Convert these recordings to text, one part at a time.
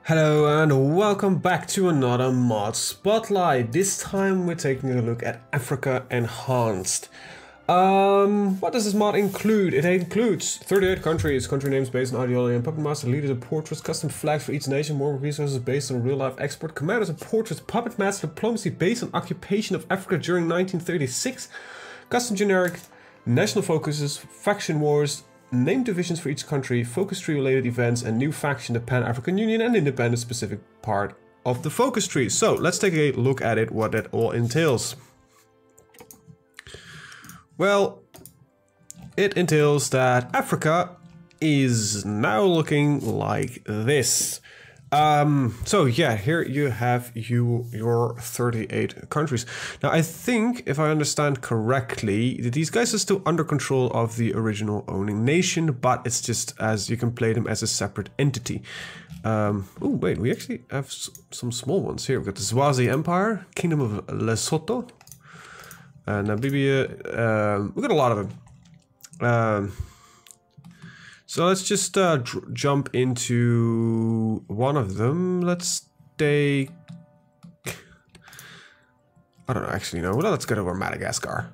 Hello and welcome back to another mod spotlight. This time we're taking a look at Africa Enhanced. What does this mod include? It includes 38 countries, country names based on ideology and puppet master leaders and portraits, custom flags for each nation, more resources based on real life export, commanders and portraits, puppet master diplomacy based on occupation of Africa during 1936, custom generic, national focuses, faction wars, named divisions for each country, focus tree related events, and new faction, the Pan-African Union, and independent specific part of the focus tree. So let's take a look at it, what that all entails. Well, it entails that Africa is now looking like this. So yeah, here you have your 38 countries. Now I think, if I understand correctly, that these guys are still under control of the original owning nation, but it's just as you can play them as a separate entity. Oh wait, we actually have some small ones here. We've got the Swazi Empire, Kingdom of Lesotho, and Namibia. We've got a lot of them. So let's just jump into one of them. Let's take... I don't know, actually, no. Well, let's get over Madagascar.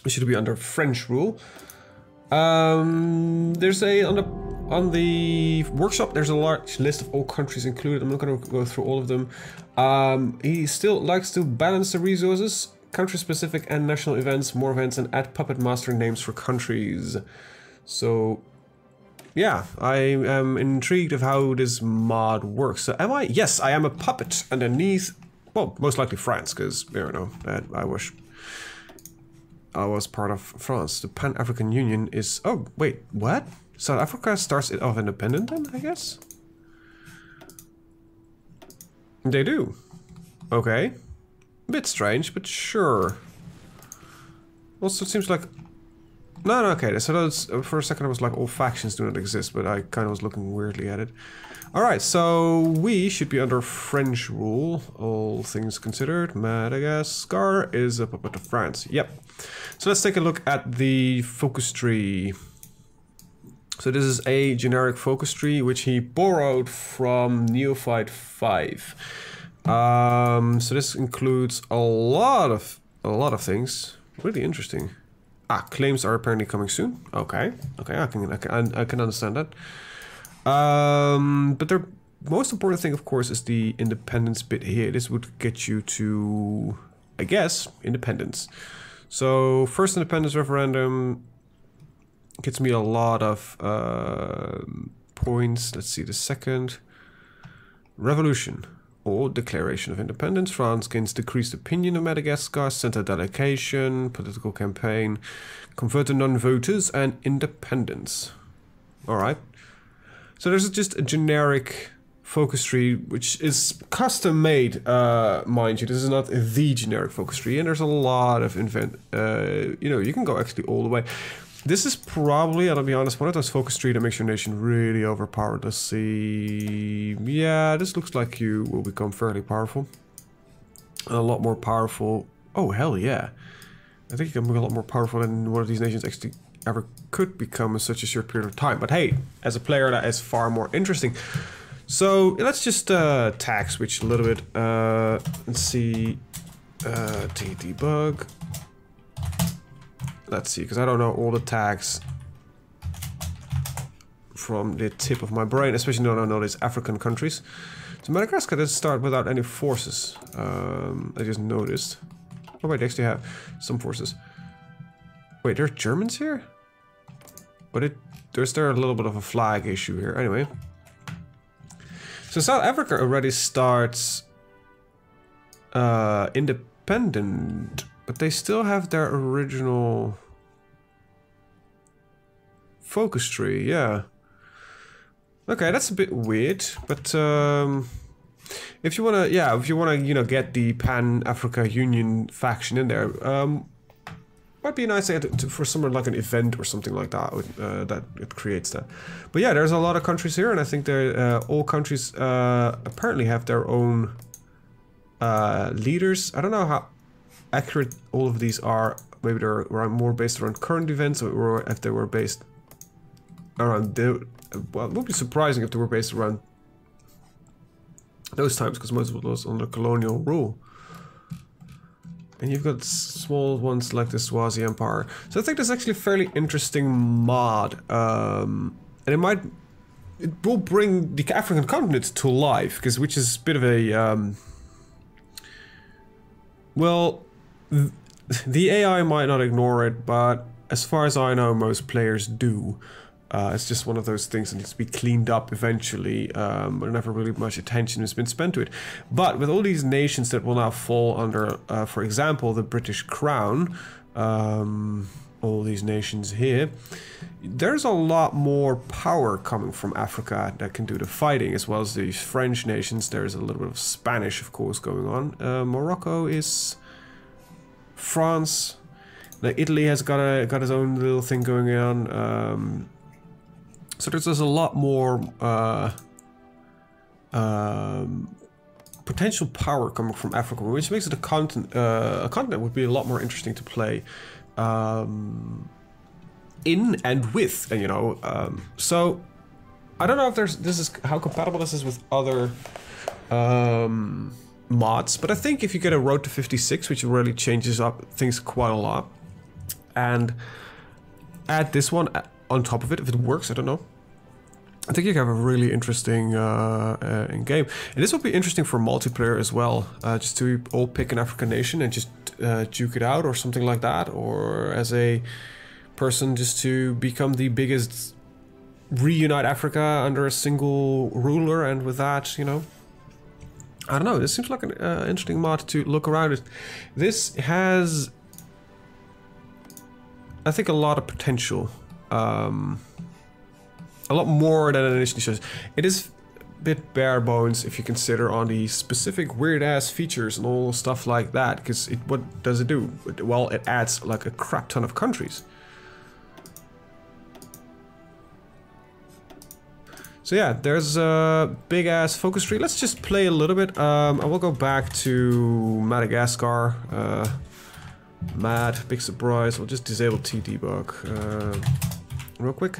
It should be under French rule. There's a... On the workshop, there's a large list of all countries included. I'm not going to go through all of them. He still likes to balance the resources, country-specific and national events, more events, and add puppet master names for countries. So, yeah, I am intrigued of how this mod works. So, am I? Yes, I am a puppet underneath, well, most likely France, because, you know, I was part of France. The Pan-African Union is... Oh, wait, what? South Africa starts it off independent then, I guess? They do. Okay. A bit strange, but sure. Also, it seems like... No, okay, so that's, for a second I was like, all factions do not exist, but I kind of was looking weirdly at it. Alright, so we should be under French rule, all things considered. Madagascar is a puppet of France, yep. So let's take a look at the focus tree. So this is a generic focus tree, which he borrowed from Neophyte 5. So this includes a lot of things. Really interesting. Ah, claims are apparently coming soon. Okay, I can understand that. But the most important thing, of course, is the independence bit here. This would get you to, I guess, independence. So first independence referendum gets me a lot of points. Let's see, the second revolution or declaration of independence. France gains decreased opinion of Madagascar, center delegation, political campaign, convert to non-voters, and independence. Alright. So there's just a generic focus tree, which is custom made, mind you. This is not the generic focus tree, and there's a lot of you know, you can go actually all the way. This is probably, I'll be honest, one of those focus tree that makes your nation really overpowered. Let's see. Yeah, this looks like you will become fairly powerful. A lot more powerful. Oh, hell yeah. I think you can be a lot more powerful than one of these nations actually ever could become in such a short period of time. But hey, as a player, that is far more interesting. So let's just tag switch a little bit. Let's see. Debug. Let's see, because I don't know all the tags from the tip of my brain, especially don't know these African countries. So Madagascar doesn't start without any forces. I just noticed. Oh wait, they actually have some forces. Wait, there are Germans here? But there's a little bit of a flag issue here. Anyway. So South Africa already starts independent. But they still have their original focus tree, yeah. Okay, that's a bit weird, but if you wanna, you know, get the Pan-Africa Union faction in there, might be a nice thing for somewhere like an event or something like that. That it creates that. But yeah, there's a lot of countries here, and I think all countries apparently have their own leaders. I don't know how accurate all of these are. Maybe they're more based around current events, or if they were based around well, it would be surprising if they were based around those times, because most of it was under colonial rule. And you've got small ones like the Swazi Empire. So I think that's actually a fairly interesting mod. And it will bring the African continent to life, because which is a bit of a well, the AI might not ignore it, but as far as I know, most players do. It's just one of those things that needs to be cleaned up eventually, but never really much attention has been spent to it. But with all these nations that will now fall under, for example, the British Crown, all these nations here, there's a lot more power coming from Africa that can do the fighting, as well as these French nations. There's a little bit of Spanish, of course, going on. Morocco is France. Now, Italy has got its own little thing going on. So there's a lot more potential power coming from Africa, which makes it a continent that would be a lot more interesting to play in and with, you know. So I don't know if how compatible this is with other mods, but I think if you get a Road to 56, which really changes up things quite a lot, and add this one on top of it, if it works, I don't know, I think you can have a really interesting game. And this will be interesting for multiplayer as well, just to all pick an African nation and just duke it out or something like that, or as a person just to become the biggest, reunite Africa under a single ruler, and with that, you know, I don't know, this seems like an interesting mod to look around it. This has, I think, a lot of potential. A lot more than it initially shows. It is a bit bare bones if you consider on the specific weird ass features and all stuff like that, because what does it do? Well, it adds like a crap ton of countries. So yeah, there's a big ass focus tree. Let's just play a little bit. I will go back to Madagascar. Big surprise. We'll just disable T-debug real quick.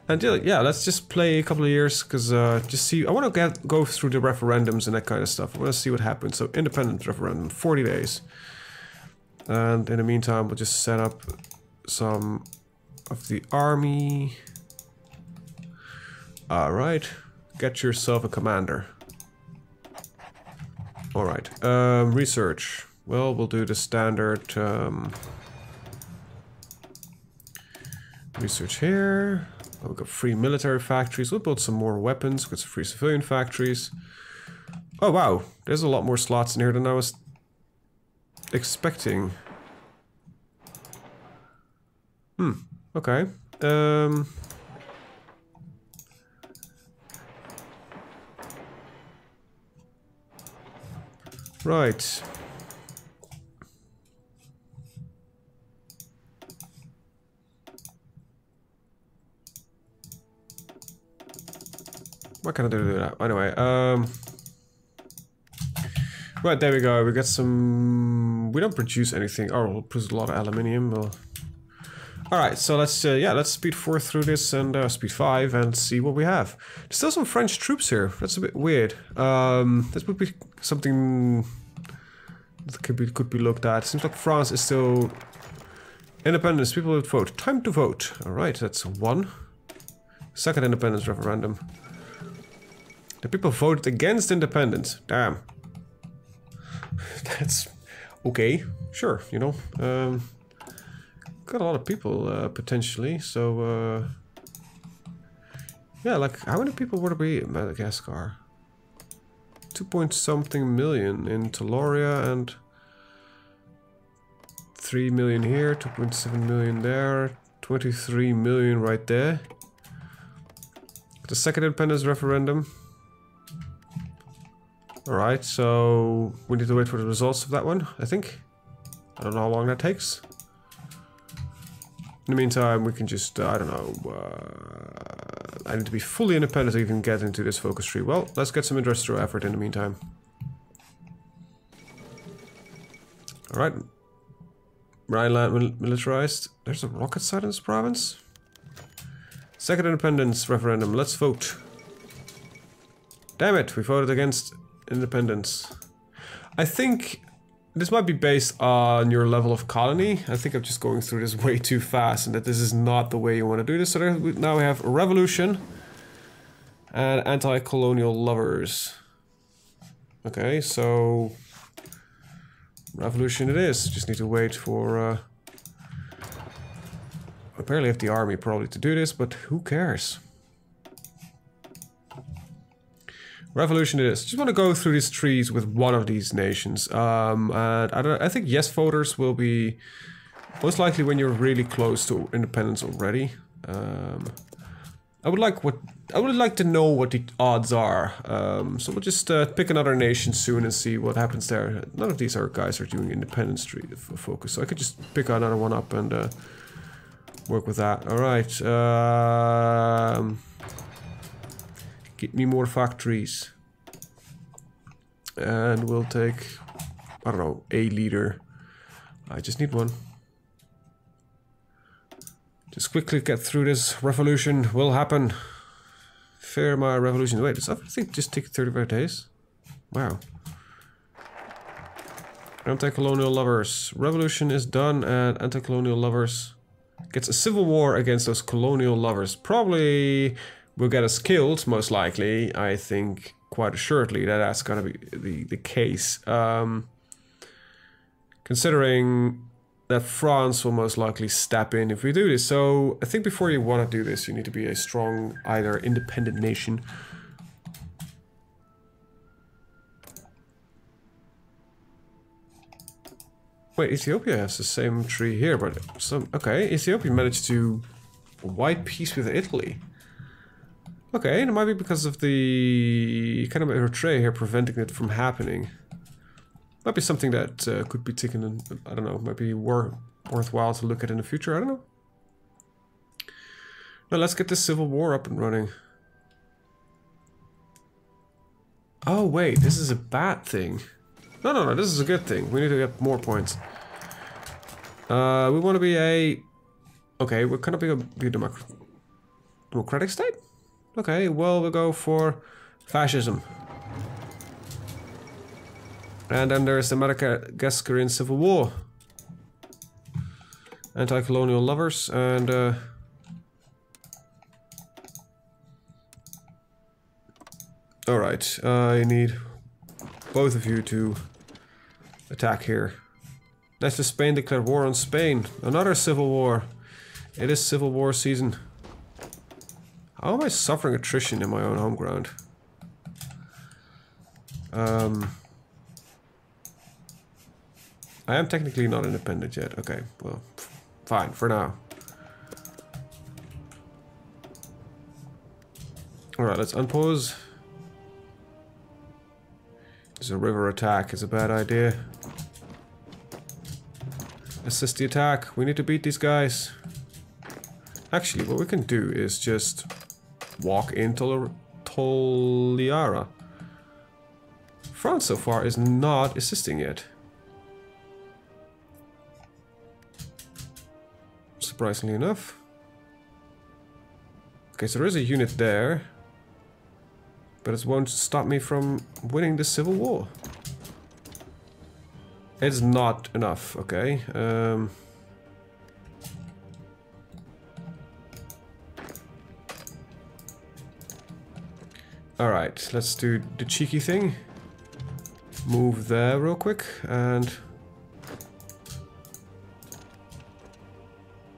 And yeah, let's just play a couple of years, because just see, I want to go through the referendums and that kind of stuff. I want to see what happens. So independence referendum, 40 days. And in the meantime, we'll just set up some of the army. Alright, get yourself a commander. Alright, research. Well, we'll do the standard research here. We've got free military factories. We'll build some more weapons. We've got some free civilian factories. Oh wow, there's a lot more slots in here than I was expecting. Okay. Right. Why can't I do that? Anyway, right, there we go. We got some... We don't produce anything. Oh, we'll produce a lot of aluminium. Well... Alright, so let's, yeah, let's speed 4 through this and speed 5 and see what we have. There's still some French troops here. That's a bit weird. This would be something that could be looked at. Seems like France is still... Independence, people would vote. Time to vote. Alright, that's 1. Second independence referendum. The people voted against independence. Damn. That's okay. Sure, you know. Got a lot of people potentially. So yeah, like how many people would there be in Madagascar? 2-point-something million in Taloria and 3 million here. 2.7 million there. 23 million right there. The second independence referendum. Alright, so we need to wait for the results of that one, I think. I don't know how long that takes. In the meantime, we can just, I don't know, I need to be fully independent to even get into this focus tree. Well, let's get some industrial effort in the meantime. Alright. Rhineland militarized. There's a rocket site in this province. Second independence referendum. Let's vote. Damn it, we voted against independence. I think this might be based on your level of colony. I think I'm just going through this way too fast and that this is not the way you want to do this. So now we have a revolution and anti-colonial lovers. Okay, so revolution it is. Just need to wait for... I barely have the army probably to do this, but who cares? Revolution it is. Just want to go through these trees with one of these nations. And I think yes voters will be most likely when you're really close to independence already. I would like to know what the odds are. So we'll just pick another nation soon and see what happens there. None of these guys are doing independence focus, so I could just pick another one up and work with that. All right. Get me more factories. And we'll take, I don't know, a leader. I just need one. Just quickly get through this. Revolution will happen. Fear my revolution. Wait, does everything just take 35 days? Wow. Anti-colonial lovers. Revolution is done and anti-colonial lovers gets a civil war against those colonial lovers. Probably will get us killed, most likely. I think quite assuredly that that's gonna be the case. Considering that France will most likely step in if we do this. So I think before you want to do this, you need to be a strong, either independent nation. Wait, Ethiopia has the same tree here, but okay, Ethiopia managed to white peace with Italy. Okay, it might be because of the kind of Eritrea here preventing it from happening. Might be something that could be taken in, I don't know, might be worthwhile to look at in the future, I don't know. Now let's get this civil war up and running. Oh wait, this is a bad thing. No, this is a good thing. We need to get more points. We want to be a... Okay, we're gonna be a democratic state? Okay, well, we'll go for fascism. And then there's the Madagascarian Civil War. Anti-colonial lovers and... Alright, I need both of you to attack here. Next to Spain declared war on Spain. Another civil war. It is civil war season. How am I suffering attrition in my own home ground? I am technically not independent yet. Okay, well, fine for now. Alright, let's unpause. There's a river attack is a bad idea. Assist the attack. We need to beat these guys. Actually, what we can do is just walk into Toliara. France so far is not assisting yet. Surprisingly enough. Okay, so there is a unit there. But it won't stop me from winning the civil war. It's not enough, okay. Alright, let's do the cheeky thing. Move there real quick and...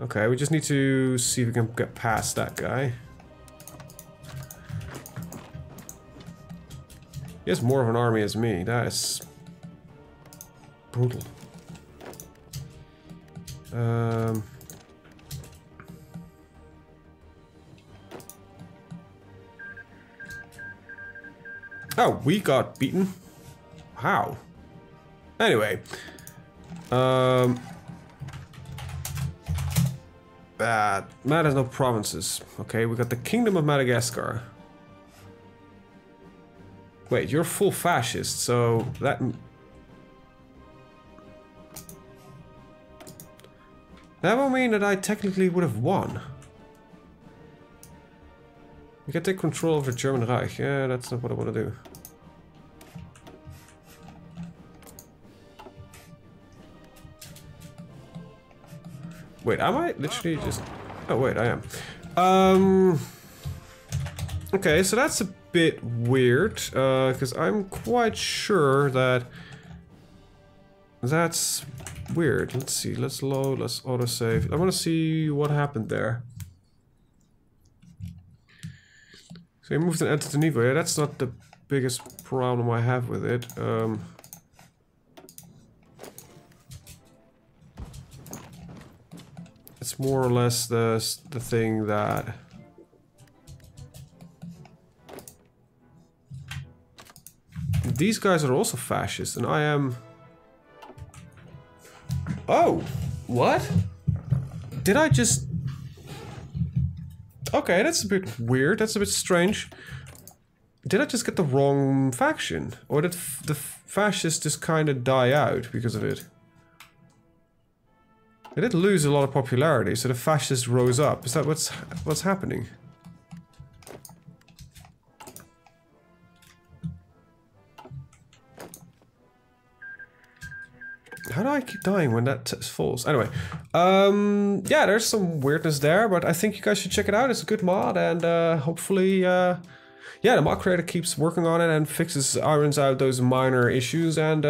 Okay, we just need to see if we can get past that guy. He has more of an army as me. That is brutal. Oh, we got beaten. How? Anyway. Bad. Mad has no provinces. Okay, we got the Kingdom of Madagascar. Wait, you're full fascist, so that... That will mean that I technically would have won. You can take control of the German Reich. Yeah, that's not what I want to do. Wait, am I literally just... Oh, wait, I am. Okay, so that's a bit weird, because I'm quite sure that... That's weird. Let's see, let's load, let's autosave. I want to see what happened there. So you moved an entity to Nivo. Yeah, that's not the biggest problem I have with it. It's more or less the thing that... These guys are also fascist, and I am... Oh! What? Did I just... Okay, that's a bit weird, that's a bit strange. Did I just get the wrong faction? Or did the fascists just kind of die out because of it? They did lose a lot of popularity, so the fascists rose up. Is that what's happening? How do I keep dying when that falls? Anyway, yeah, there's some weirdness there, but I think you guys should check it out. It's a good mod, and hopefully, yeah, the mod creator keeps working on it and irons out those minor issues, and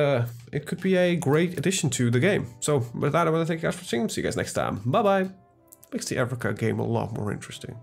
it could be a great addition to the game. So with that, I want to thank you guys for watching. See you guys next time. Bye bye. Makes the Africa game a lot more interesting.